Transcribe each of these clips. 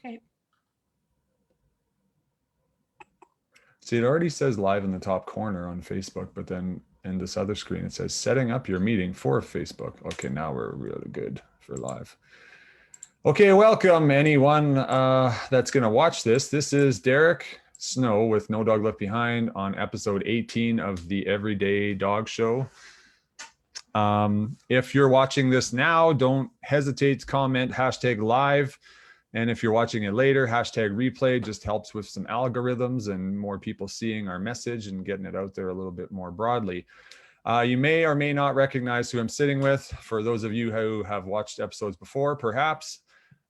Okay. See, it already says live in the top corner on Facebook, but then in this other screen, it says setting up your meeting for Facebook. Okay, now we're really good for live. Okay, welcome anyone that's going to watch this. This is Derek Snow with No Dog Left Behind on episode 18 of the Everyday Dog Show. If you're watching this now, don't hesitate to comment hashtag live. And if you're watching it later, hashtag replay just helps with some algorithms and more people seeing our message and getting it out there a little bit more broadly. You may or may not recognize who I'm sitting with. For those of you who have watched episodes before, perhaps,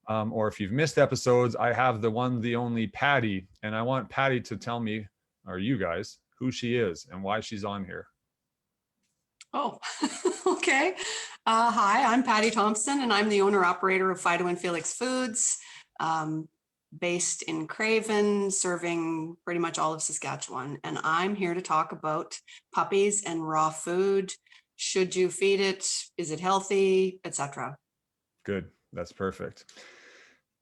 or if you've missed episodes, I have the one, the only Paddy. And I want Paddy to tell me, or you guys, who she is and why she's on here. Oh, okay. Hi, I'm Paddy Thompson, and I'm the owner-operator of Fido and Felix Foods, based in Craven, serving pretty much all of Saskatchewan. And I'm here to talk about puppies and raw food. Should you feed it? Is it healthy, etc.? Good. That's perfect.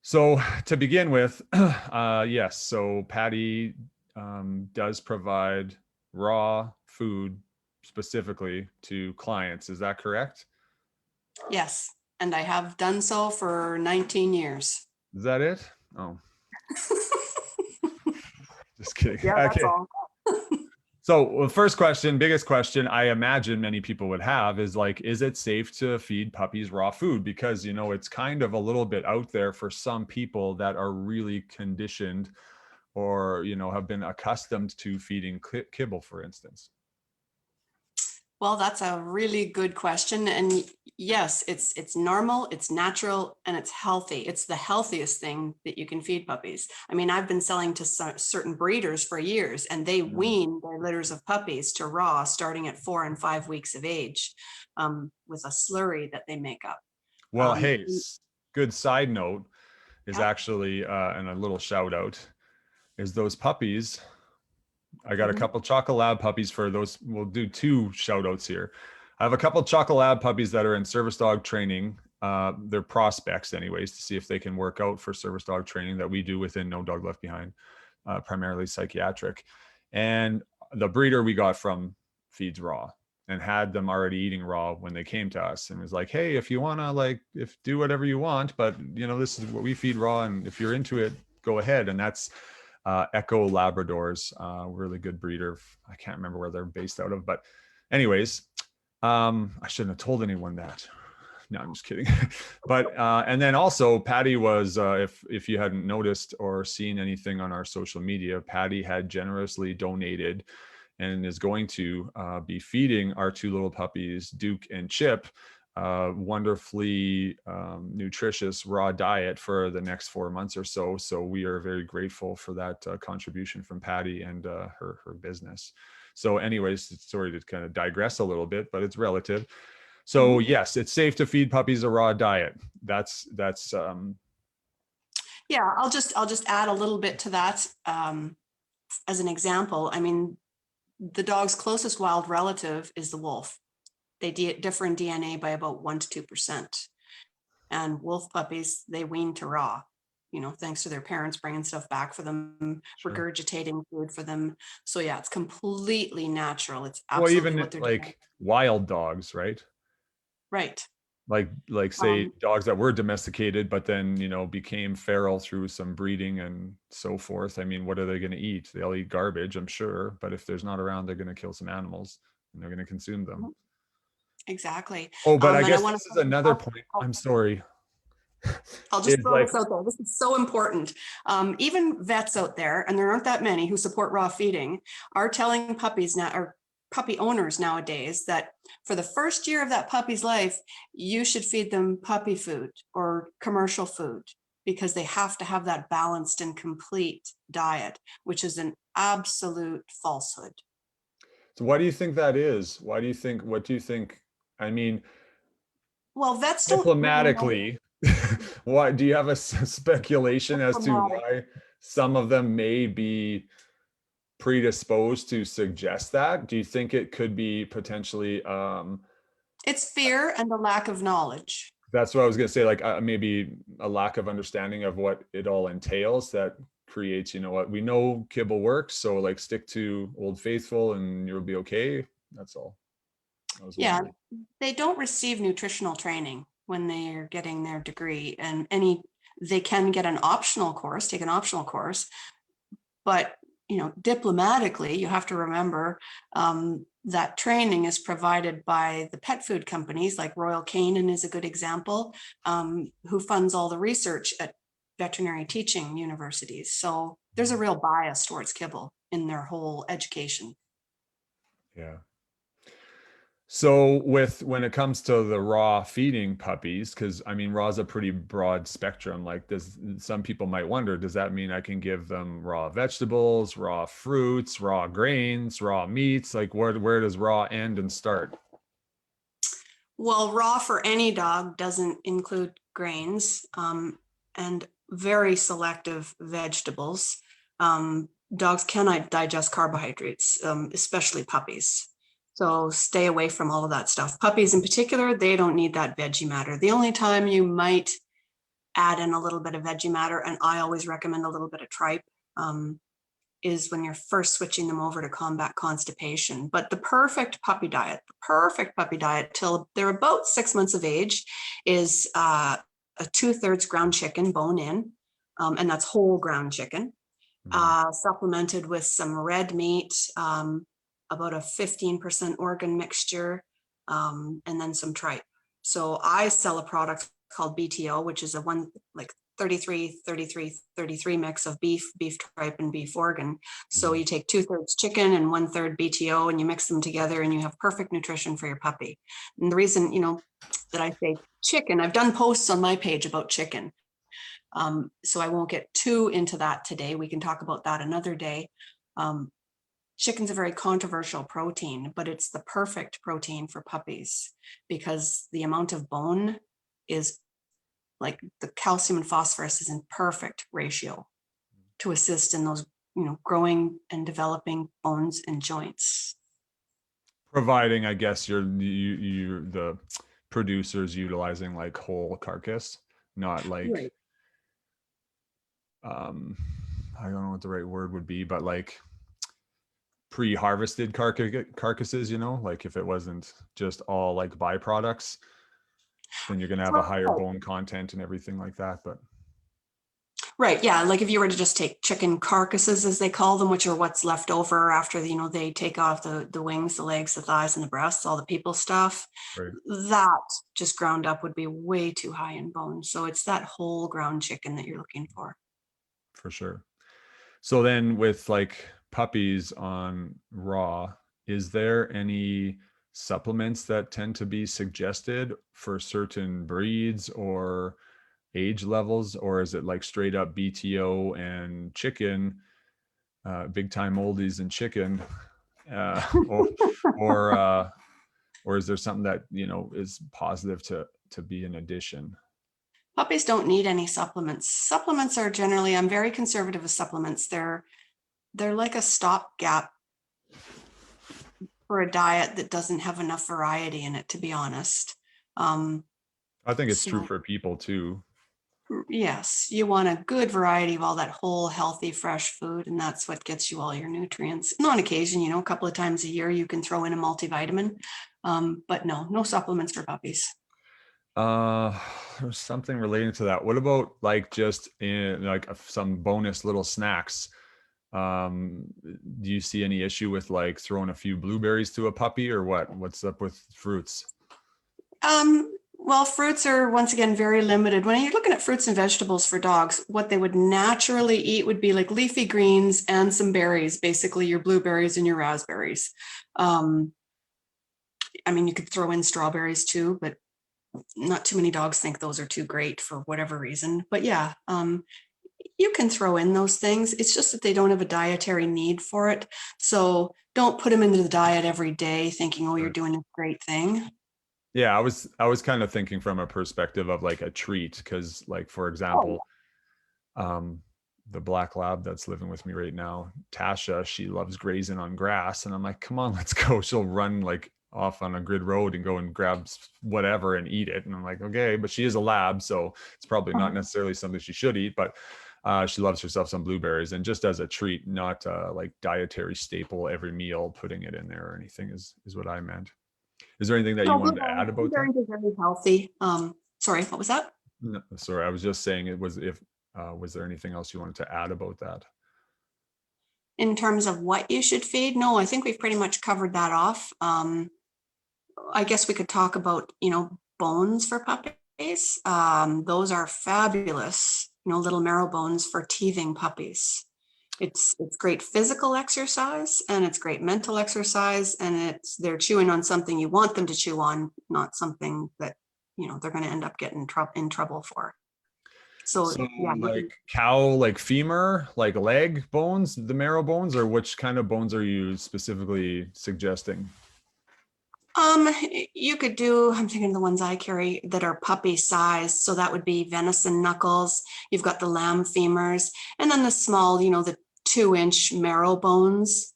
So to begin with, yes, so Paddy does provide raw food specifically to clients. Is that correct? Yes, and I have done so for 19 years. Is that it? Oh, just kidding. Yeah, that's Okay. all. So the first question, biggest question I imagine many people would have is like, is it safe to feed puppies raw food? Because, you know, it's kind of a little bit out there for some people that are really conditioned or, you know, have been accustomed to feeding kibble, for instance. Well, that's a really good question. And yes, it's normal, it's natural, and it's healthy. It's the healthiest thing that you can feed puppies. I mean, I've been selling to certain breeders for years, and they wean their litters of puppies to raw starting at 4 and 5 weeks of age, with a slurry that they make up. Well, hey, good side note is Yeah. actually, and a little shout out, is those puppies. I got a couple Chocolate Lab puppies for those. We'll do two shout outs here. I have a couple Chocolate Lab puppies that are in service dog training. They're prospects anyways, to see if they can work out for service dog training that we do within No Dog Left Behind, primarily psychiatric. And the breeder we got from feeds raw and had them already eating raw when they came to us, and was like, hey, if you want to, like, if do whatever you want, but you know, this is what we feed raw, and if you're into it, go ahead. And that's Echo Labradors, really good breeder. I can't remember where they're based out of, but anyways, I shouldn't have told anyone that. No, I'm just kidding. But and then also Paddy was, if you hadn't noticed or seen anything on our social media, Paddy had generously donated and is going to be feeding our two little puppies, Duke and Chip, wonderfully nutritious raw diet for the next 4 months or so. So we are very grateful for that contribution from Paddy and her business. So anyways, sorry to kind of digress a little bit, but it's relative. So yes, it's safe to feed puppies a raw diet. That's Yeah, I'll just add a little bit to that. As an example, I mean, the dog's closest wild relative is the wolf. They differ in DNA by about 1 to 2%. And wolf puppies, they wean to raw, you know, thanks to their parents bringing stuff back for them, regurgitating food for them. So yeah, it's completely natural. It's absolutely even what they're like doing. wild dogs, right? Right. Like say dogs that were domesticated, but then, you know, became feral through some breeding and so forth. I mean, what are they going to eat? They'll eat garbage, I'm sure. But if there's not around, they're going to kill some animals and they're going to consume them. Exactly. Oh, but I And I guess want this is another point. I'm sorry. I'll just It's throw like, this out there. This is so important. Even vets out there, and there aren't that many who support raw feeding, are telling puppies now, or puppy owners nowadays, that for the first year of that puppy's life, you should feed them puppy food or commercial food, because they have to have that balanced and complete diet, which is an absolute falsehood. so why do you think that is? What do you think? I mean, Well, vets don't really know. diplomatically, why do you have a speculation as to Diplomatic. why some of them may be predisposed to suggest that? Do you think it could be potentially It's fear and a lack of knowledge. That's what I was gonna say, like maybe a lack of understanding of what it all entails that creates, you know what, we know kibble works, so like stick to Old Faithful and you'll be okay. That's all I was Yeah, wondering. they don't receive nutritional training when they're getting their degree, and they can get an optional course, take an optional course, but diplomatically, you have to remember that training is provided by the pet food companies, like Royal Canin is a good example, who funds all the research at veterinary teaching universities. So there's a real bias towards kibble in their whole education. Yeah. So when it comes to the raw feeding puppies, because I mean raw is a pretty broad spectrum. Like does some people might wonder, does that mean I can give them raw vegetables, raw fruits, raw grains, raw meats? Like where does raw end and start? Well, raw for any dog doesn't include grains, and very selective vegetables. Dogs cannot digest carbohydrates, especially puppies. So stay away from all of that stuff. Puppies in particular, they don't need that veggie matter. The only time you might add in a little bit of veggie matter, and I always recommend a little bit of tripe, is when you're first switching them over to combat constipation. But the perfect puppy diet till they're about 6 months of age is a 2/3 ground chicken, bone in, and that's whole ground chicken, Mhm. supplemented with some red meat, about a 15% organ mixture, and then some tripe. So I sell a product called BTO, which is a one like 33, 33, 33 mix of beef tripe, and beef organ. So Mhm. you take 2/3 chicken and 1/3 BTO, and you mix them together, and you have perfect nutrition for your puppy. And the reason, that I say chicken, I've done posts on my page about chicken. So I won't get too into that today. We can talk about that another day. Um, Chicken's a very controversial protein, but it's the perfect protein for puppies because the amount of bone is like the calcium and phosphorus is in perfect ratio to assist in those, growing and developing bones and joints. Providing, I guess you're the producers utilizing like whole carcass, not like Right. um I don't know what the right word would be, but like pre-harvested carcasses, you know, like if it wasn't just all like byproducts, then you're going to have a higher bone content and everything like that. But Right. Yeah. Like if you were to just take chicken carcasses, as they call them, which are what's left over after, they take off the wings, the legs, the thighs, and the breasts, all the people stuff, right, that just ground up would be way too high in bone. So it's that whole ground chicken that you're looking for. for sure. So then with like puppies on raw, is there any supplements that tend to be suggested for certain breeds or age levels, or is it like straight up BTO and chicken, big time oldies and chicken, uh, or or uh, or is there something that is positive to be an addition? Puppies don't need any supplements. Supplements are generally, I'm very conservative with supplements. They're like a stopgap for a diet that doesn't have enough variety in it, to be honest. Um, I think it's true so for people too. yes, you want a good variety of all that whole, healthy, fresh food, and that's what gets you all your nutrients. And on occasion, a couple of times a year, you can throw in a multivitamin, but no supplements for puppies. Uh, there's something relating to that. What about like just in like some bonus little snacks? Do you see any issue with like throwing a few blueberries to a puppy or what? What's up with fruits? Well, fruits are once again very limited. When you're looking at fruits and vegetables for dogs, what they would naturally eat would be like leafy greens and some berries, basically your blueberries and your raspberries. Um, I mean, you could throw in strawberries too, but not too many dogs think those are too great for whatever reason. But yeah, you can throw in those things. It's just that they don't have a dietary need for it. So don't put them into the diet every day thinking, oh, you're Right. doing a great thing. Yeah, I was kind of thinking from a perspective of like a treat, because like for Oh, example, um, the black lab that's living with me right now, Tasha, she loves grazing on grass, and I'm like, come on, let's go. She'll run like off on a grid road and go and grab whatever and eat it. And I'm like, okay, but she is a lab, so it's probably not necessarily something she should eat, but she loves herself some blueberries, and just as a treat, not like dietary staple every meal, putting it in there or anything is what I meant. Is there anything that you No, wanted to add about that? blueberries are very healthy. Sorry, what was that? No, sorry, I was just saying it was if was there anything else you wanted to add about that? In terms of what you should feed? No, I think we've pretty much covered that off. I guess we could talk about, bones for puppies. Those are fabulous, little marrow bones for teething puppies. It's great physical exercise and it's great mental exercise, and they're chewing on something you want them to chew on, not something that, they're going to end up getting in trouble for. So yeah, like cow, like femur, like leg bones, the marrow bones, or which kind of bones are you specifically suggesting? You could do, I'm thinking of the ones I carry that are puppy sized. So that would be venison knuckles. You've got the lamb femurs, and then the small, the 2-inch marrow bones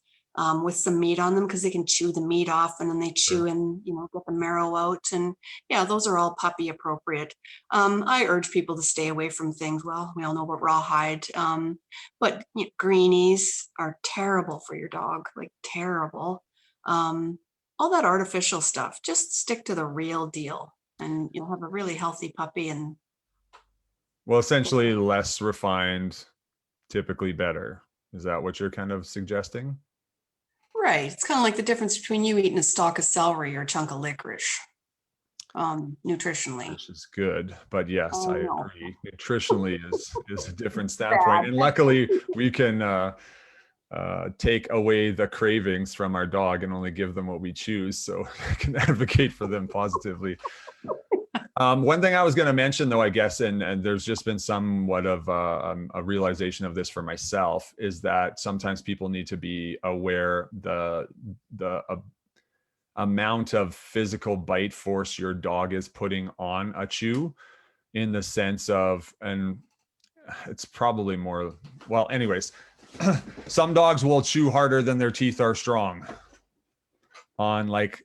with some meat on them, because they can chew the meat off and then they chew and, get the marrow out. And yeah, those are all puppy appropriate. I urge people to stay away from things. Well, we all know about rawhide, but greenies are terrible for your dog, like terrible. All that artificial stuff, just stick to the real deal and you'll have a really healthy puppy. And Well, essentially less refined, typically better. Is that what you're kind of suggesting? right, it's kind of like the difference between you eating a stalk of celery or a chunk of licorice, nutritionally. Which is good, but yes, Oh, I no. agree. Nutritionally is a different standpoint, and luckily we can take away the cravings from our dog and only give them what we choose, so I can advocate for them positively. One thing I was going to mention, though, I guess, and there's just been somewhat of a realization of this for myself, is that sometimes people need to be aware the amount of physical bite force your dog is putting on a chew, in the sense of, and it's probably more, well, anyways, some dogs will chew harder than their teeth are strong on, like,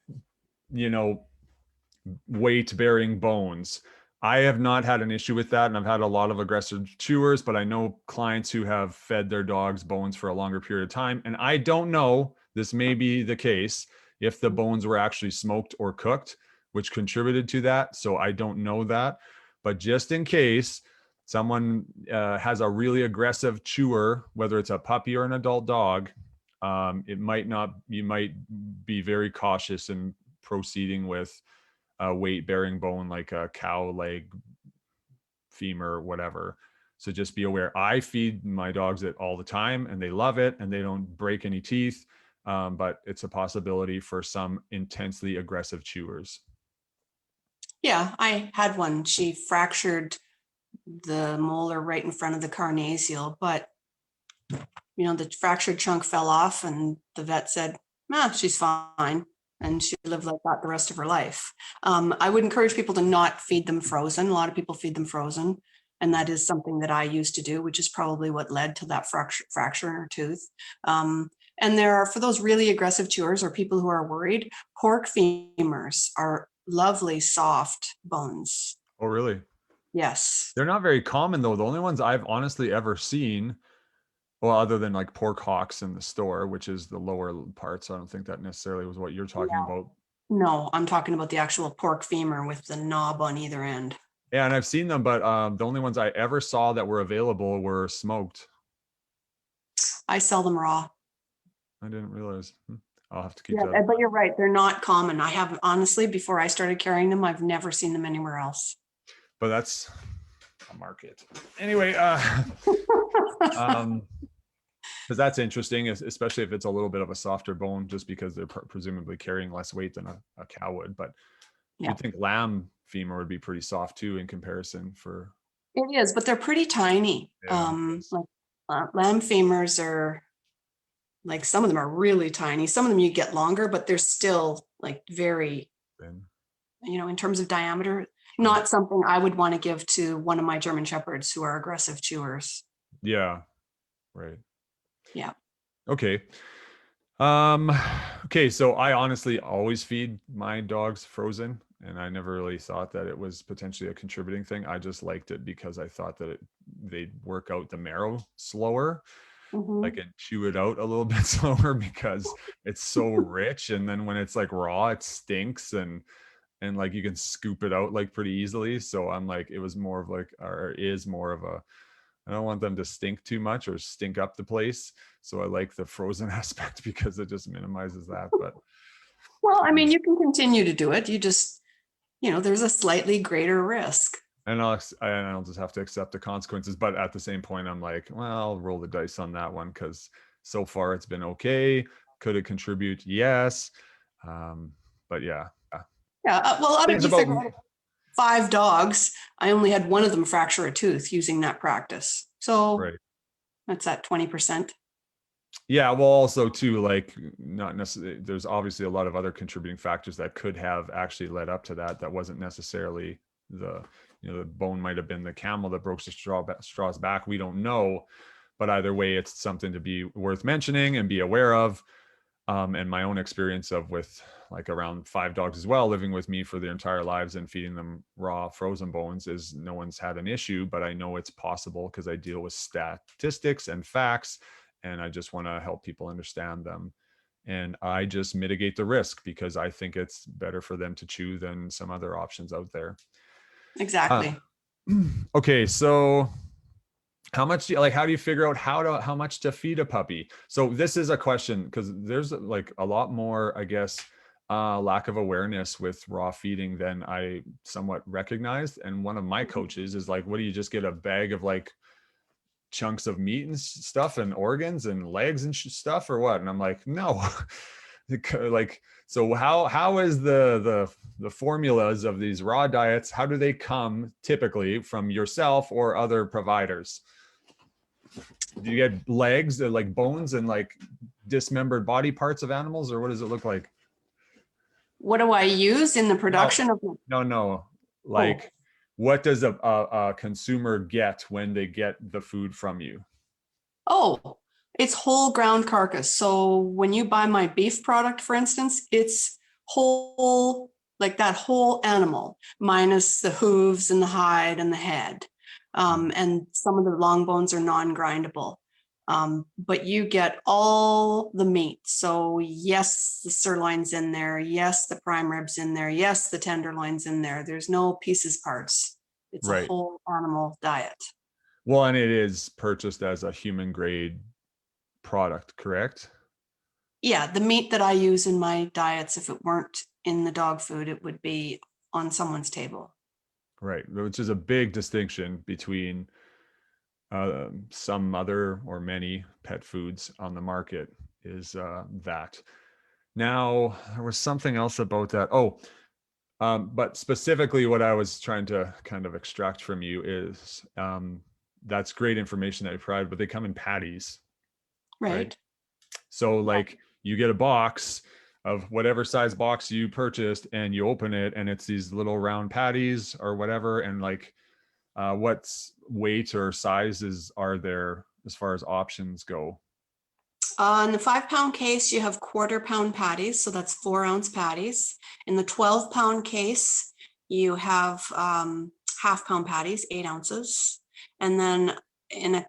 weight bearing bones. I have not had an issue with that, and I've had a lot of aggressive chewers, but I know clients who have fed their dogs bones for a longer period of time, and I don't know, this may be the case, if the bones were actually smoked or cooked, which contributed to that. So I don't know that, but just in case someone has a really aggressive chewer, whether it's a puppy or an adult dog, you might be very cautious in proceeding with a weight bearing bone like a cow leg, femur, whatever. So just be aware. I feed my dogs it all the time and they love it and they don't break any teeth. But it's a possibility for some intensely aggressive chewers. Yeah, I had one. She fractured the molar right in front of the carnassial, but the fractured chunk fell off and the vet said, she's fine. And she lived like that the rest of her life. I would encourage people to not feed them frozen. A lot of people feed them frozen. And that is something that I used to do, which is probably what led to that fracture in her tooth. And there are, for those really aggressive chewers or people who are worried, pork femurs are lovely, soft bones. Oh, really? Yes. They're not very common, though. The only ones I've honestly ever seen, well, other than like pork hocks in the store, which is the lower parts. I don't think that necessarily was what you're talking about. No, I'm talking about the actual pork femur with the knob on either end. Yeah, and I've seen them, but the only ones I ever saw that were available were smoked. I sell them raw. I didn't realize. I'll have to keep Yeah, that. but you're right. They're not common. I have, honestly, before I started carrying them, I've never seen them anywhere else. But that's a market. Anyway, because that's interesting, especially if it's a little bit of a softer bone, just because they're presumably carrying less weight than a cow would. But Yeah. you'd think lamb femur would be pretty soft too in comparison. For It is, but they're pretty tiny. Yeah, Lamb femurs are, like, some of them are really tiny. Some of them you get longer, but they're still like very, thin. in terms of diameter, not something I would want to give to one of my German Shepherds who are aggressive chewers. Yeah, right. Yeah. Okay. Um, okay, so I honestly always feed my dogs frozen, and I never really thought that it was potentially a contributing thing. I just liked it because I thought that they'd work out the marrow slower, like Mhm. and chew it out a little bit slower because it's so rich. And then when it's like raw, it stinks and like you can scoop it out like pretty easily. So I'm like, it was more of like, or is more of a, I don't want them to stink too much or stink up the place. So I like the frozen aspect because it just minimizes that. But Well, I mean, you can continue to do it. You just, there's a slightly greater risk. and I'll just have to accept the consequences. But at the same point, I'm like, well, I'll roll the dice on that one because so far it's been okay. Could it contribute? Yes. Um, but yeah, Yeah. Well, I mean, things you about figure out 5 dogs, I only had one of them fracture a tooth using that practice. So right. that's at 20%. Yeah, well, also too, like not necessarily. There's obviously a lot of other contributing factors that could have actually led up to that. That wasn't necessarily the, the bone might have been the camel that broke the straw's back. We don't know, but either way, it's something to be worth mentioning and be aware of. And my own experience of with like around 5 dogs as well, living with me for their entire lives and feeding them raw frozen bones is no one's had an issue, but I know it's possible because I deal with statistics and facts and I just want to help people understand them. And I just mitigate the risk because I think it's better for them to chew than some other options out there. Uh, Exactly. okay, so how much do you like, how do you figure out how much to feed a puppy? So this is a question because there's like a lot more, I guess, lack of awareness with raw feeding than I somewhat recognized. And one of my coaches is like, what do you just get a bag of like chunks of meat and stuff and organs and legs and stuff or what? And I'm like, no. Like, so how is the formulas of these raw diets, how do they come typically from yourself or other providers? Do you get legs, like bones and like dismembered body parts of animals, or what does it look like? What do I use in the No, production of? no. Oh, Like, what does a consumer get when they get the food from you? oh, it's whole ground carcass. So when you buy my beef product, for instance, it's whole, like that whole animal, minus the hooves and the hide and the head. And some of the long bones are non-grindable. But you get all the meat. So yes, the sirloin's in there. Yes, the prime rib's in there. Yes, the tenderloin's in there. There's no pieces parts. It's a Right. whole animal diet. Well, and it is purchased as a human grade product, correct? Yeah, the meat that I use in my diets, if it weren't in the dog food, it would be on someone's table. Right. Which is a big distinction between some other or many pet foods on the market is that. Now, there was something else about that. Oh, but specifically, what I was trying to kind of extract from you is that's great information that you provide, but they come in patties, right? Right. So, Yeah. like, you get a box of whatever size box you purchased, and you open it, and it's these little round patties or whatever, and like, what weight or sizes are there as far as options go? In the 5 pound case, you have quarter-pound patties. So that's 4 ounce patties. In the 12 pound case, you have half-pound patties, 8 ounces. And then in a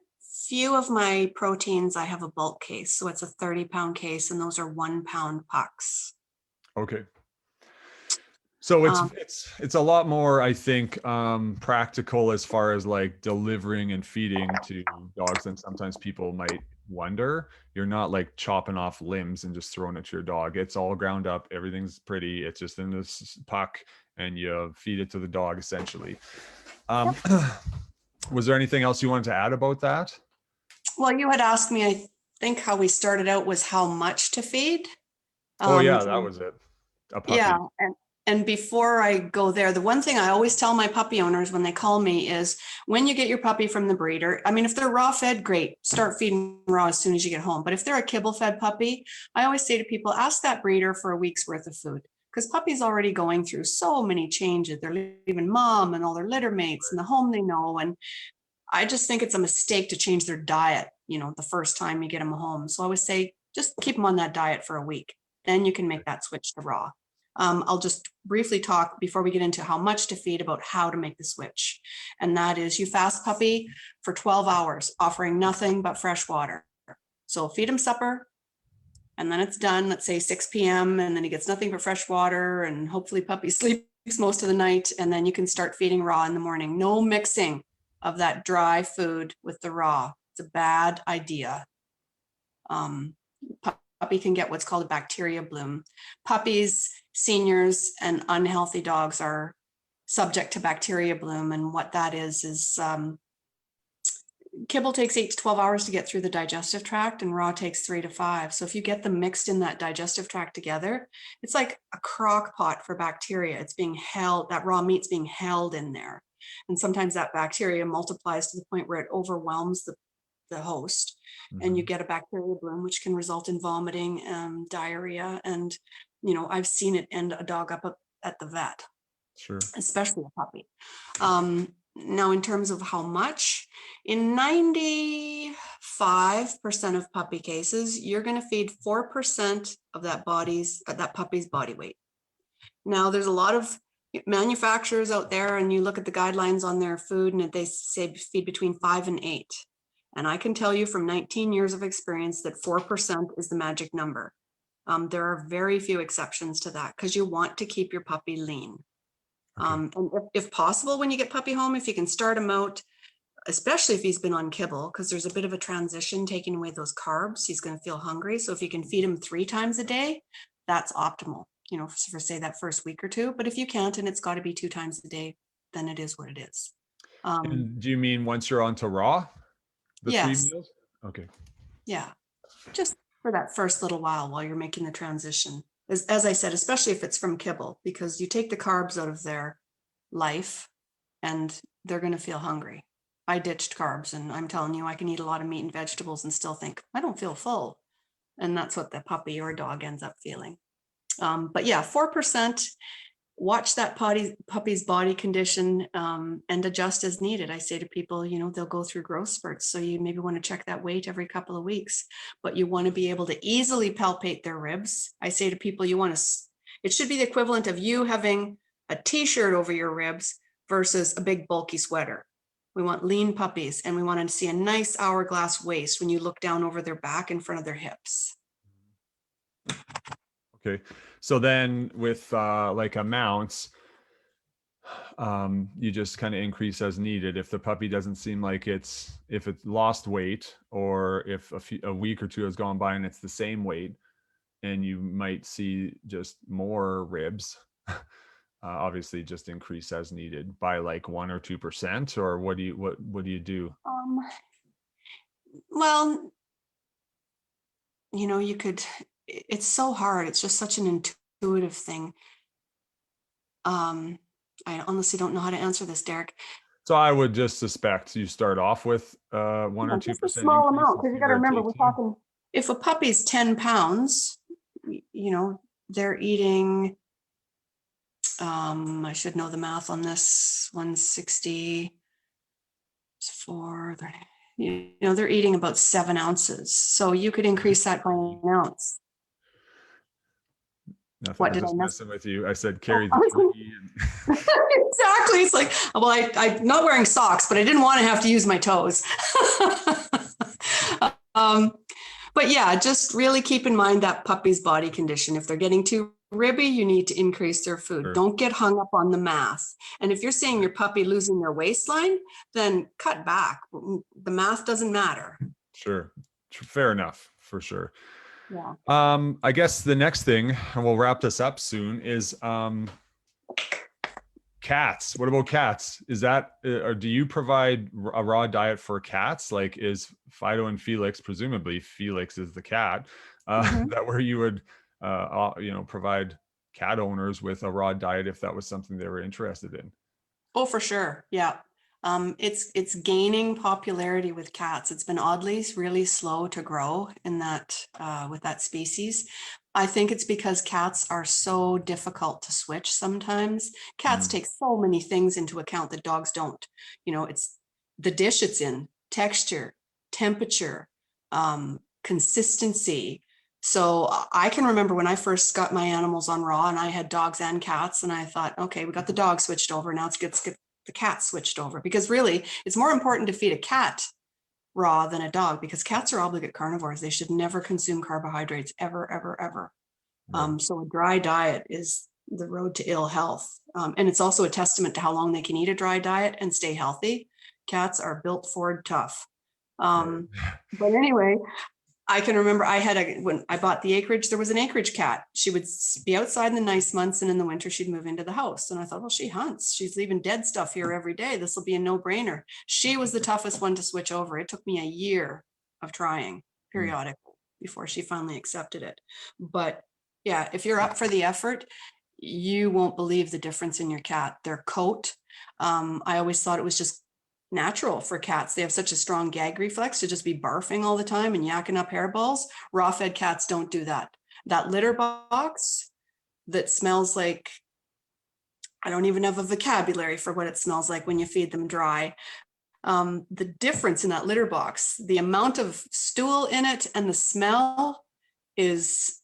few of my proteins, I have a bulk case. So it's a 30 pound case, and those are 1 pound pucks. Okay. So it's Um, it's it's a lot more, I think, practical as far as like delivering and feeding to dogs than sometimes people might wonder. You're not like chopping off limbs and just throwing it to your dog. It's all ground up. Everything's pretty. It's just in this puck, and you feed it to the dog essentially. yep. Um, was there anything else you wanted to add about that? Well, you had asked me, I think how we started out was how much to feed. Oh yeah, that So was it. A yeah, puppy. and before I go there, the one thing I always tell my puppy owners when they call me is when you get your puppy from the breeder, I mean, if they're raw fed, great, start feeding raw as soon as you get home. But if they're a kibble fed puppy, I always say to people, ask that breeder for a week's worth of food. Because puppy's already going through so many changes. They're leaving mom and all their litter mates and the home they know. And I just think it's a mistake to change their diet, the first time you get them home. So I always say, just keep them on that diet for a week. Then you can make that switch to raw. I'll just briefly talk before we get into how much to feed about how to make the switch. And that is you fast puppy for 12 hours, offering nothing but fresh water. So feed him supper, and then it's done, let's say 6 p.m. and then he gets nothing but fresh water, and hopefully puppy sleeps most of the night. And then you can start feeding raw in the morning. No mixing of that dry food with the raw. It's a bad idea. Puppy can get what's called a bacteria bloom. Puppies, seniors, and unhealthy dogs are subject to bacteria bloom. And what that is kibble takes 8 to 12 hours to get through the digestive tract, and raw takes 3 to 5. So if you get them mixed in that digestive tract together, it's like a crock pot for bacteria. It's being held, that raw meat's being held in there. And sometimes that bacteria multiplies to the point where it overwhelms the host, and you get a bacteria bloom, which can result in vomiting and diarrhea. And, I've seen it end a dog up at the vet, Sure. especially a puppy. Now, in terms of how much, in 95% of puppy cases, you're going to feed 4% of that puppy's body weight. Now, there's a lot of manufacturers out there, and you look at the guidelines on their food, and they say feed between 5 and 8. And I can tell you from 19 years of experience that 4% is the magic number. There are very few exceptions to that, because you want to keep your puppy lean. Okay. And if possible, when you get puppy home, if you can start him out, especially if he's been on kibble, because there's a bit of a transition taking away those carbs, he's going to feel hungry. So if you can feed him 3 times a day, that's optimal, for say that first week or 2. But if you can't, and it's got to be 2 times a day, then it is what it is. And do you mean once you're onto raw? The yes. 3 meals? Okay. Yeah. Just for that first little while you're making the transition. As I said, especially if it's from kibble, because you take the carbs out of their life and they're going to feel hungry. I ditched carbs, and I'm telling you, I can eat a lot of meat and vegetables and still think I don't feel full. And that's what the puppy or dog ends up feeling. But yeah, 4%. Watch that puppy's body condition and adjust as needed. I say to people, they'll go through growth spurts. So you maybe want to check that weight every couple of weeks, but you want to be able to easily palpate their ribs. I say to people, it should be the equivalent of you having a t-shirt over your ribs versus a big bulky sweater. We want lean puppies, and we want to see a nice hourglass waist when you look down over their back in front of their hips. Okay. So then with like amounts, you just kind of increase as needed. If the puppy doesn't seem like if it's lost weight, or if a week or 2 has gone by and it's the same weight, and you might see just more ribs, obviously just increase as needed by like 1 or 2%, or what do you do? Well, you could, it's so hard. It's just such an intuitive thing. I honestly don't know how to answer this, Derek. So I would just suspect you start off with 1 or 2% a small increase, amount, because you got to remember, we're talking, if a puppy's 10 pounds, they're eating, I should know the math on this, 160, 4, they're eating about 7 ounces. So you could increase that by 1 ounce. Nothing. What did I miss? Messing with you. I said carry the 3. Exactly. It's like, well, I'm not wearing socks, but I didn't want to have to use my toes. But yeah, just really keep in mind that puppy's body condition. If they're getting too ribby, you need to increase their food. Sure. Don't get hung up on the math. And if you're seeing your puppy losing their waistline, then cut back. The math doesn't matter. Sure. Fair enough, for sure. Yeah. I guess the next thing, and we'll wrap this up soon, is cats. What about cats? Is that, or do you provide a raw diet for cats? Like, is Fido and Felix, presumably Felix is the cat, that where you would, provide cat owners with a raw diet if that was something they were interested in? Oh, for sure. Yeah. It's gaining popularity with cats. It's been oddly really slow to grow in that with that species. I think it's because cats are so difficult to switch sometimes. Cats take so many things into account that dogs don't. It's the dish it's in, texture, temperature, consistency, So I can remember when I first got my animals on raw, and I had dogs and cats, and I thought, okay, we got the dog switched over. Now let's get the cat switched over, because really it's more important to feed a cat raw than a dog, because cats are obligate carnivores. They should never consume carbohydrates ever, ever, ever. Right. So a dry diet is the road to ill health. And it's also a testament to how long they can eat a dry diet and stay healthy. Cats are built Ford tough. Right. But anyway, I can remember when I bought the acreage, there was an acreage cat. She would be outside in the nice months, and in the winter she'd move into the house. And I thought, well, she hunts. She's leaving dead stuff here every day. This will be a no-brainer. She was the toughest one to switch over. It took me a year of trying Mm. periodically before she finally accepted it. But yeah, if you're up for the effort, you won't believe the difference in your cat. Their coat, I always thought it was just natural for cats. They have such a strong gag reflex to just be barfing all the time and yakking up hairballs. Raw fed cats don't do that. That litter box that smells like, I don't even have a vocabulary for what it smells like when you feed them dry. The difference in that litter box, the amount of stool in it and the smell is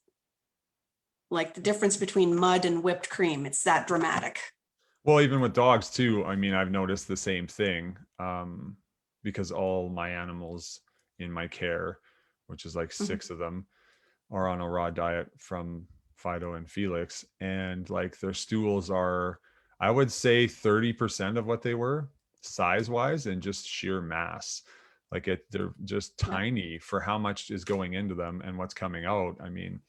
like the difference between mud and whipped cream. It's that dramatic. Well, even with dogs too, I mean, I've noticed the same thing, because all my animals in my care, which is like 6 of them, are on a raw diet from Fido and Felix, and like their stools are, I would say 30% of what they were size wise and just sheer mass. Like they're just Yeah. tiny for how much is going into them and what's coming out. I mean,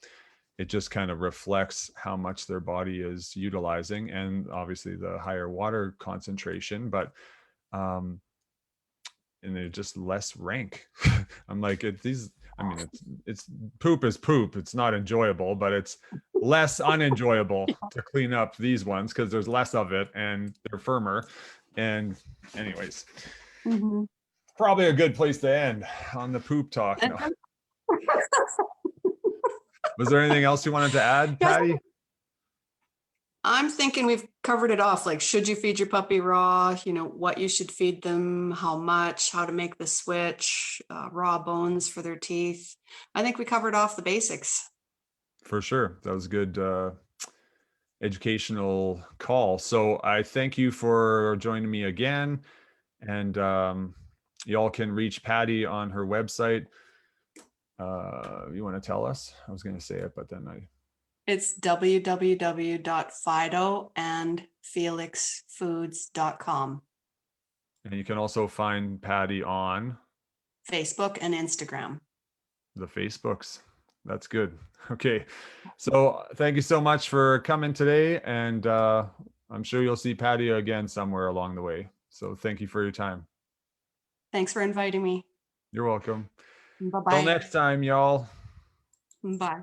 it just kind of reflects how much their body is utilizing, and obviously the higher water concentration, but and they're just less rank. I'm like, I mean, it's poop is poop. It's not enjoyable, but it's less unenjoyable to clean up these ones because there's less of it and they're firmer. And anyways, Mhm. probably a good place to end on the poop talk. And No. Was there anything else you wanted to add, yes, Patty? I'm thinking we've covered it off. Like, should you feed your puppy raw? What you should feed them, how much, how to make the switch, raw bones for their teeth. I think we covered off the basics. For sure. That was a good educational call. So I thank you for joining me again. And y'all can reach Patty on her website. You want to tell us? I was going to say it, but then It's www.fidoandfelixfoods.com. And you can also find Patty on Facebook and Instagram. the Facebooks. That's good. Okay. So thank you so much for coming today. And I'm sure you'll see Patty again somewhere along the way. So thank you for your time. Thanks for inviting me. You're welcome. Till Bye-bye. next time, y'all. Bye.